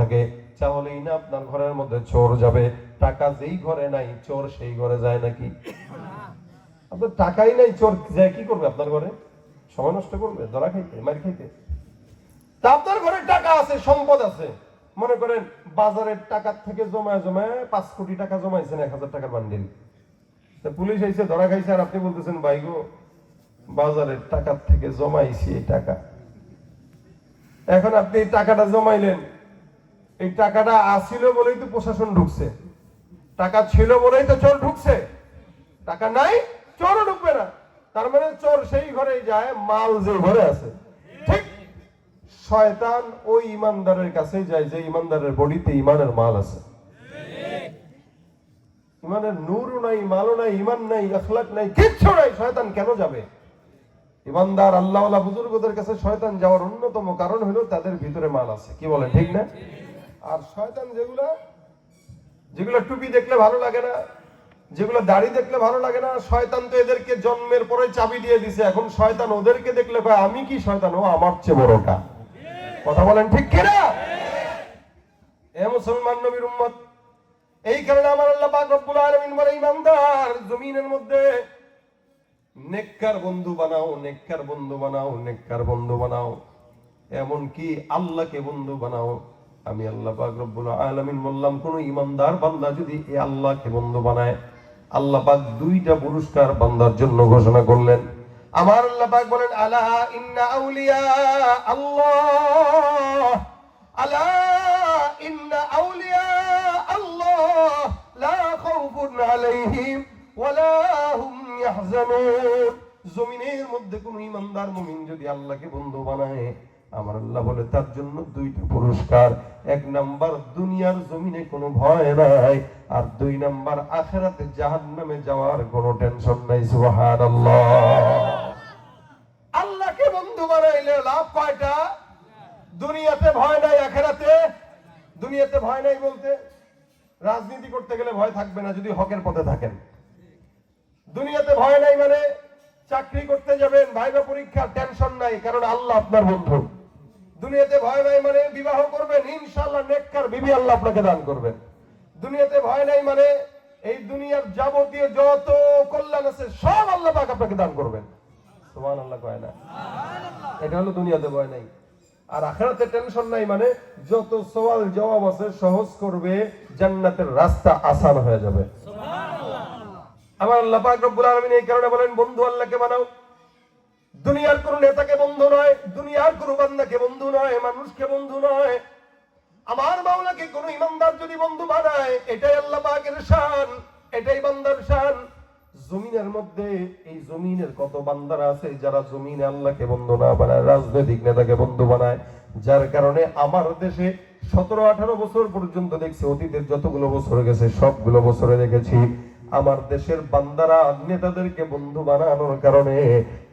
থাকে, তাহলেই না আপনার ঘরের মধ্যে চোর যাবে। টাকা যেই ঘরে নাই চোর সেই ঘরে যায় নাকি? আপনার টাকাই নাই, চোর যায় কি করবে আপনার ঘরে? সময় নষ্ট করবে, ধরা খাইতে, মার খাইতে। তা আপনার ঘরে টাকা আছে, সম্পদ আছে, মনে করেন বাজারের টাকার থেকে জমায় জমায় 5 কোটি টাকা জমাইছেন 1000 টাকার বান্ডিল। পুলিশ এসে ধরা খাইছে, আর আপনি বলতেছেন ভাই গো বাজারের টাকার থেকে জমাইছি এই টাকা। এখন আপনি এই টাকাটা জমাইলেন, এই টাকাটা আসিল বলেই তো প্রশাসন ঢুকছে, টাকা ছিল বলেই তো চোর ঢুকছে। টাকা নাই, চোরও ঢুকবে না। তার মানে চোর সেই ঘরেই যায় মাল যে ঘরে আছে। ঠিক শয়তান ওই ইমানদারের কাছে যায় যে ইমানদারের বডিতে ইমানের মাল আছে। ইমানের নূরও নাই, মালও নাই, ইমান নাই, আখলাক নাই, কিচ্ছু নাই, শয়তান কেন যাবে? ইমানদার আল্লাহওয়ালা বুজুর্গদের কাছে শয়তান যাওয়ার অন্যতম কারণ হলো তাদের ভিতরে মাল আছে। কি বলেন, ঠিক না? আর শয়তান যেগুলো টুপি দেখলে ভালো লাগে না, যেগুলো দাড়ি দেখলে ভালো লাগে না, শয়তান তো এদেরকে জন্মের পরে চাবি দিয়ে দিছে। এখন শয়তান ওদেরকে দেখলে কয় আমি কি শয়তান, ও আমার চেয়ে বড়টা। কথা বলেন ঠিক কিনা? এ মুসলমান নবীর উম্মত, এই কারণে আমার আল্লাহ পাক রব্বুল আলামিন বলে ইমানদার জমিনের মধ্যে নেককার বন্ধু বানাও, নেককার বন্ধু বানাও, নেককার বন্ধু বানাও, এমন কি আল্লাহকে বন্ধু বানাও। আমি আল্লাহ পাক রব্বুল আলামিন বললাম, কোন ইমানদার বান্দা যদি এই আল্লাহকে বন্ধু বানায়, আল্লাহ পাক 2টা পুরস্কার বান্দার জন্য ঘোষণা করলেন। আমার আল্লাহ পাক বলেন আলা ইন্না আউলিয়া আল্লাহ, আলা ইন্না আউলিয়া আল্লাহ লা খাউফুন আলাইহিম ওয়ালা হুম ইয়াহজানুন। জমিনের মধ্যে কোন ইমানদার মুমিন যদি আল্লাহকে বন্ধু বানায়, আমার আল্লাহ বলে তার জন্য 2টা পুরস্কার। 1 নাম্বার দুনিয়ার জমিনে কোনো ভয় নাই, আর 2 নাম্বার আখিরাতে জাহান্নামে যাওয়ার কোনো টেনশন নাই। সুবহানাল্লাহ। আল্লাহকে বন্ধু বানাইলে লাভ কয়টা? দুনিয়াতে ভয় নাই, আখিরাতে। দুনিয়াতে ভয় নাই বলতে রাজনীতি করতে গেলে ভয় থাকবে না যদি হকের পথে থাকেন। দুনিয়াতে ভয় নাই মানে চাকরি করতে যাবেন, ভাইবা পরীক্ষার টেনশন নাই, কারণ আল্লাহ আপনার বন্ধু। দুনিয়াতে ভয় নাই মানে বিবাহ করবেন, ইনশাআল্লাহ নেককার বিবি আল্লাহ আপনাকে দান করবেন। দুনিয়াতে ভয় নাই মানে এই দুনিয়ার যাবতীয় যত কল্যাণ আছে সব আল্লাহ পাক আপনাকে দান করবেন। সুবহানাল্লাহ কয় না? এটা হলো দুনিয়াতে ভয় নাই। আর আখিরাতে টেনশন নাই মানে যত সওয়াল জবাব আছে সহজ করবে, জান্নাতের রাস্তা আসান হয়ে যাবে। সুবহানাল্লাহ। আমার আল্লাহ পাক রব্বুল আলামিন এই কারণে বলেন বন্ধু আল্লাহকে বানাও। দুনিয়ার কোন নেতাকে বন্ধু নয়, দুনিয়ার কোন বান্দাকে বন্ধু নয়, মানুষকে বন্ধু নয়। আমার মাওলাকে কোন ইমানদার যদি বন্ধু বানায়, এটাই আল্লাহ পাকের শান, এটাই বান্দার শান। জমিনের মধ্যে এই জমিনের কত বান্দারা আছে যারা জমিনে আল্লাহকে বন্ধু না বানায়, রাজনৈতিক নেতাকে বন্ধু বানায়। যার কারণে আমার দেশে 17-18 বছর পর্যন্ত দেখছি, অতীতের যতগুলো বছর গেছে সবগুলো বছরে দেখেছি আমার দেশের বান্দারা নেতাদেরকে বন্ধু বানানোর কারণে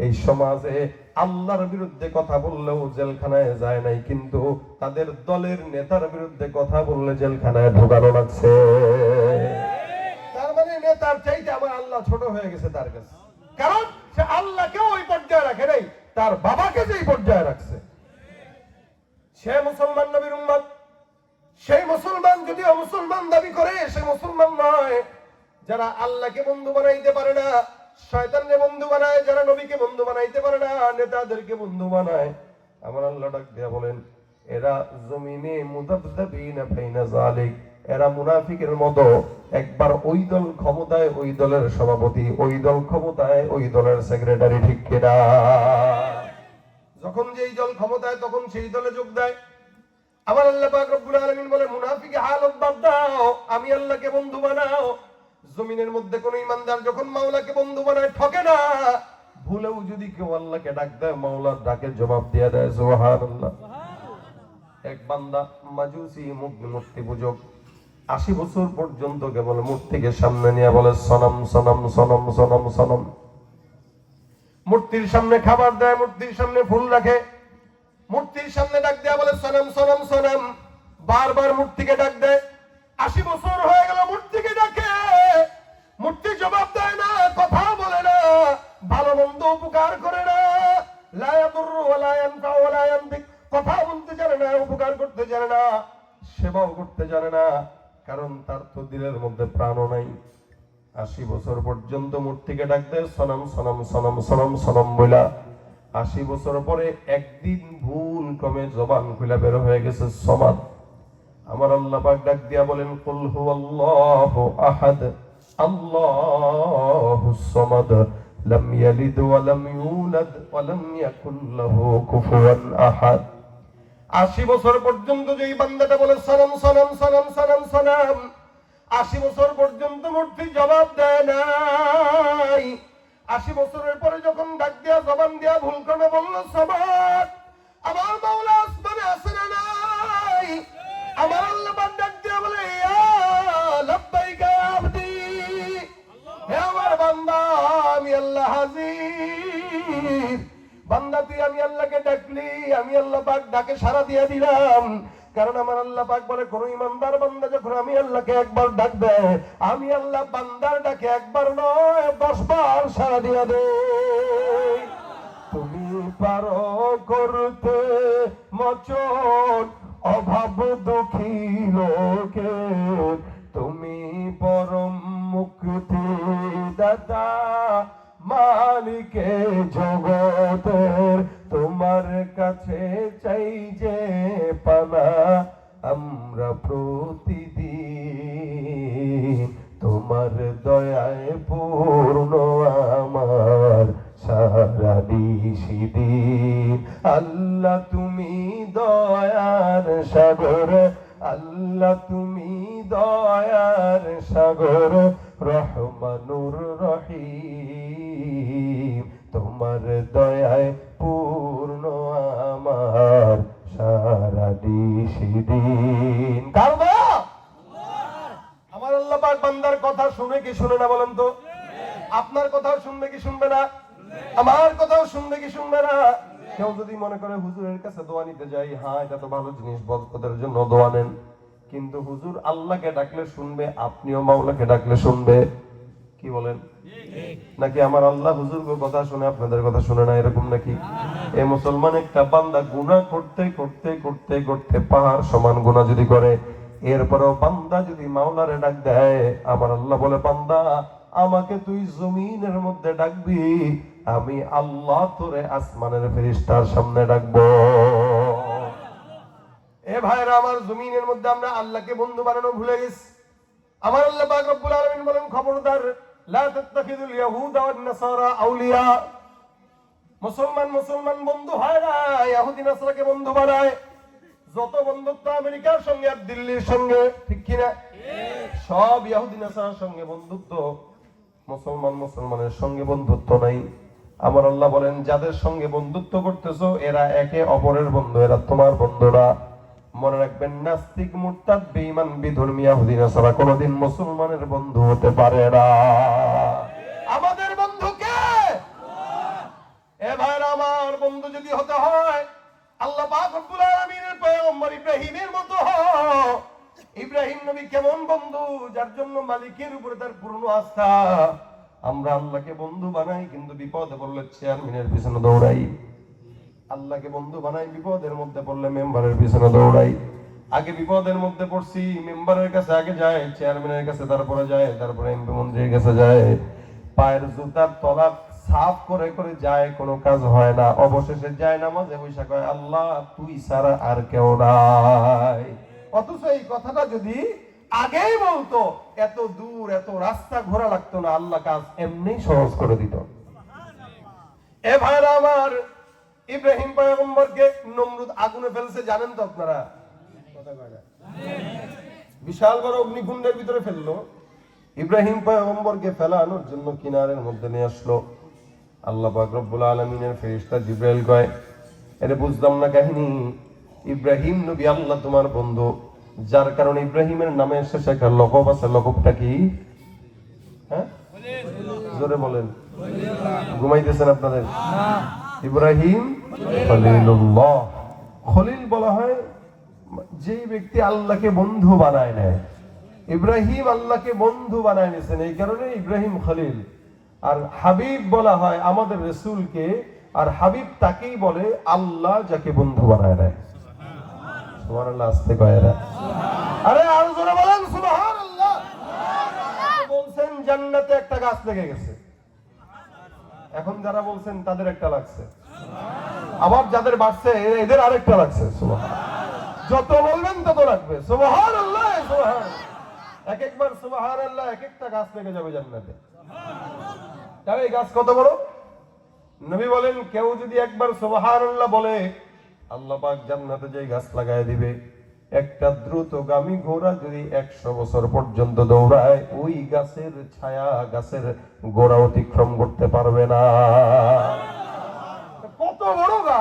এই সমাজে আল্লাহর বিরুদ্ধে কথা বললেও জেলখানায় যায় নাই, কিন্তু তাদের দলের নেতার বিরুদ্ধে কথা বললে জেলখানায় ঢোকানো লাগছে। তার মানে নেতার চাইতে আমার আল্লাহ ছোট হয়ে গেছে তার কাছে, কারণ সে আল্লাহকে ওই পর্যায়ে রাখে নাই, তার বাবাকে যেই পর্যায়ে রাখছে। সে মুসলমান নবীর উম্মত, সেই মুসলমান যদিও মুসলমান দাবি করে সে মুসলমান নয়। যারা আল্লাহকে বন্ধু বানাইতে পারে না, শয়তানকে বন্ধু বানায়, যারা নবীকে বন্ধু বানাইতে পারে না, নেতাদেরকে বন্ধু বানায়, আমার আল্লাহ ডাক দিয়া বলেন এরা জমিনে মুদাবদাবিনা বাইনা যালিক, এরা মুনাফিকের মতো। একবার ওই দল ক্ষমতায়, ওই দলের সভাপতি, ওই দল ক্ষমতায়, ওই দলের সেক্রেটারি, ঠিক কিনা? যখন যেই দল ক্ষমতায় তখন সেই দলে যোগ দেয়। আমার আল্লাহ পাক রব্বুল আলামিন বলে মুনাফিকে হালত বাদ দাও, আমি আল্লাহকে বন্ধু বানাও। জমিনের মধ্যে কোন ইমানদার যখন মাওলাকে বন্ধু বানায় ঠকে না। ভুলেও যদি কেউ আল্লাহকে ডাক দেয়, মাওলার ডাকে জবাব দিয়ে দেয়। সুবহানাল্লাহ। এক বান্দা মাজুসি মূর্তি পূজক, 80 বছর পর্যন্ত কেবল মূর্তিকে সামনে নিয়ে বলে সনম সনম সনম সনম সনম। মূর্তির সামনে খাবার দেয়, মূর্তির সামনে ফুল রাখে, মূর্তির সামনে ডাক দেয়া বলে সনম সনম সনম। বারবার মূর্তিকে ডাক দেয়, 80 বছর হয়ে গেল মূর্তিকে ডাকে, মূর্তি জবাব দেয় না, কথা বলে না, ভালো মন্দ উপকার করে না। লা ইয়াদুররু ওয়া লা ইয়ানফা ওয়া লা ইয়ানতিক, কথা বলতে জানে না, উপকার করতে জানে না। সেবাও করতে জানে না, কারণ তার তো দিলের মধ্যে প্রাণও নাই। 80 বছর পর্যন্ত মূর্তিকে ডাক দেয় সনম সনম সনম সনম সনম বইলা। 80 বছর পরে একদিন ভুল ক্রমে জবান খুলে বের হয়ে গেছে সমাদ। আমার আল্লাহ পাক ডাক দিয়া বলেন কুল হুয়াল্লাহু আহাদ আল্লাহুস সামাদ লাম ইয়ালিদ ওয়া লাম ইউলাদ ওয়া লাম ইয়াকুল লাহু কুফুয়ান আহাদ। 80 বছর পর্যন্ত যেই বান্দাটা বলে সনম সনম সনম সনম সনম, 80 বছর পর্যন্ত মূর্তি জবাব দেয় নাই। 80 বছরের পরে যখন ডাক দিয়া জবান দিয়া ভুল করে বলল সমাদ, আমার মাওলা আসমানে আছে না নাই? আমার আল্লাহ পাক ডাক দিয়া বলে ইয়া লাব্বাইকা আবদি, হে আমার বান্দা আমি আল্লাহ হাজির। বান্দা তুই আমি আল্লাহকে ডাকলি, আমি আল্লাহ পাক ডাকে সাড়া দিয়ে দিলাম। কারণ আমার আল্লাহ পাক বলে কোন ইমানদার বান্দা যখন আমি আল্লাহকে একবার ডাকবে, আমি আল্লাহ বান্দার ডাকে একবার নয় 10 বার সাড়া দিয়ে দে। তুমি পারো করতে মোচন অভাব দুঃখী লোকে, তুমি পরম মুক্তি দাতা মালিকে জগতের, তোমার কাছে চাই যে পানা আমরা প্রতিদিন, তোমার দয়ায় পূর্ণ আমার সারা দিন। আল্লাহ তুমি দয়ার সাগর, আল্লাহ তুমি দয়ার সাগর, রহমানুর রহিম, তোমার দয়ায় পূর্ণ আমার সারা দিন। কার দয়া? আমার আল্লাহ পাক বান্দার কথা শুনে কি শুনে না বলেন তো? আপনার কথাও শুনবে কি শুনবে না? আমার কথাও শুনবে কি শুনবে না? কেউ যদি মনে করে হুজুরের কাছে দোয়া নিতে যাই, হ্যাঁ এটা তো ভালো জিনিস, বরকতের জন্য দোয়া নেন, কিন্তু হুজুর আল্লাহকে ডাকলে শুনবে, আপনিও মাওলাকে ডাকলে শুনবে। কি বলেন? নাকি আমার আল্লাহ হুজুরকে কথা শুনে আপনাদের কথা শুনে না, এরকম নাকি? এই মুসলমান একটা বান্দা গুনাহ করতে করতে করতে করতে পাহাড় সমান গুনাহ যদি করে, এরপরেও বান্দা যদি মাওলারে ডাক দেয়, আমার আল্লাহ বলে বান্দা আমাকে তুই জমিনের মধ্যে ডাকবি, আমি আল্লাহ তোরে আসমানের ফেরেশতার সামনে ডাকবো। এ ভাইরা আমার, জমিনের মধ্যে আমরা আল্লাহকে বন্ধু বানানো ভুলে গেছি। আমার আল্লাহ পাক রব্বুল আলামিন বলেন খবরদার লা তাত্তাখিযুল ইয়াহুদা ওয়ান নাসারা আউলিয়া। মুসলমান বন্ধু হয় না, ইহুদি নাসারাকে বন্ধু বানায়। যত বন্ধুত্ব আমেরিকার সঙ্গে আর দিল্লির সঙ্গে, ঠিক কি না? সব ইহুদি নাসারার সঙ্গে বন্ধুত্ব, মুসলমানের সঙ্গে বন্ধুত্ব নাই। আমার আল্লাহ বলেন যাদের সঙ্গে বন্ধুত্ব করতেছো এরা একে অপরের বন্ধু, এরা তোমার বন্ধুরা। মনে রাখবেন নাস্তিক মুরতাদ বেঈমান বিধর্মী ইহুদি নাসারা কোনোদিন মুসলমানের বন্ধু হতে পারে না। আমাদের বন্ধু কে? এ ভাইরা আমার, বন্ধু যদি হতে হয় আল্লাহ পাক রব্বুল আলামিনের পয়গম্বর ইব্রাহিমের মতো হও। ইব্রাহিম নবী কেমন বন্ধু? যার জন্য মালিকের উপরে তার পূর্ণ আস্থা। আমরা আল্লাহকে বন্ধু বানাই কিন্তু বিপদে পড়লে চেয়ারম্যানের পিছনে দৌড়াই। আল্লাহকে বন্ধু বানাই, বিপদের মধ্যে পড়লে মেম্বারের পিছনে দৌড়াই। আগে বিপদের মধ্যে পড়ছি, মেম্বারের কাছে আগে যায়, চেয়ারম্যানের কাছে তারপরে যায়, তারপরে এমপি মন্ত্রীর কাছে যায়। পায়ের জুতার তলা সাফ করে করে যায়, কোনো কাজ হয় না। অবশেষে যায় নামাজে বৈশা কয় আল্লাহ তুই ছাড়া আর কেউ নাই। অথচ এই কথাটা যদি আগেই বলতো, এত দূর এত রাস্তা ঘোরা লাগতো না, আল্লাহ কাজ এমনি সহজ করে দিত। এ ভাইরা আমার, ইব্রাহিম পয়গম্বরকে নমরুদ আগুনে ফেলছে জানেন তো আপনারা? বিশাল বড় অগ্নিকুণ্ডের ভিতরে ফেললো। ইব্রাহিম পয়গম্বরকে ফেলানোর জন্য কিনারের মধ্যে নিয়ে আসলো। আল্লাহ পাক রব্বুল আলামিনের ফেরেশতা জিবরাইল কয়, এটা বুঝলাম না কাহিনী। ইব্রাহিম নবী আল্লাহ তোমার বন্ধু, যার কারণে ইব্রাহিমের নামে শেষে একটা লকব আছে। লকবটা কি? হ্যাঁ জোরে বলেন। ঘুমাইতেছেন আপনাদের? ইব্রাহিম খলিলুল্লাহ। খলিল বলা হয় যে ব্যক্তি আল্লাহকে বন্ধু বানায় নেয়। ইব্রাহিম আল্লাহকে বন্ধু বানায় নিয়েছেন, এই কারণে ইব্রাহিম খলিল। আর হাবিব বলা হয় আমাদের রাসূলকে, আর হাবিব তাকেই বলে আল্লাহ যাকে বন্ধু বানায় নেয়। সুবহানাল্লাহ আসতে কয় এরা। আরে আর জোরে বলেন সুবহানাল্লাহ। বলছেন জান্নাতে একটা গাছ লেগে গেছে, এখন যারা বলছেন তাদের একটা লাগছে, আবার যাদের বাড়ছে এদের আরেকটা লাগছে। সুবহানাল্লাহ। যত বলবেন তত লাগবে। সুবহানাল্লাহ সুবহানাল্লাহ। এক একবার সুবহানাল্লাহ এক একটা গাছ লেগে যাবে জান্নাতে। তাহলে এই গাছ কত বড়? নবী বলেন কেউ যদি একবার সুবহানাল্লাহ বলে আল্লাহ পাক জান্নাতে যে গাছ লাগায় দিবে, একটা দ্রুতগামী ঘোড়া যদি 100 বছর পর্যন্ত দৌড়ায় ওই গাছের ছায়া গাছের গোড়া অতিক্রম করতে পারবে না। কত বড় গাছ!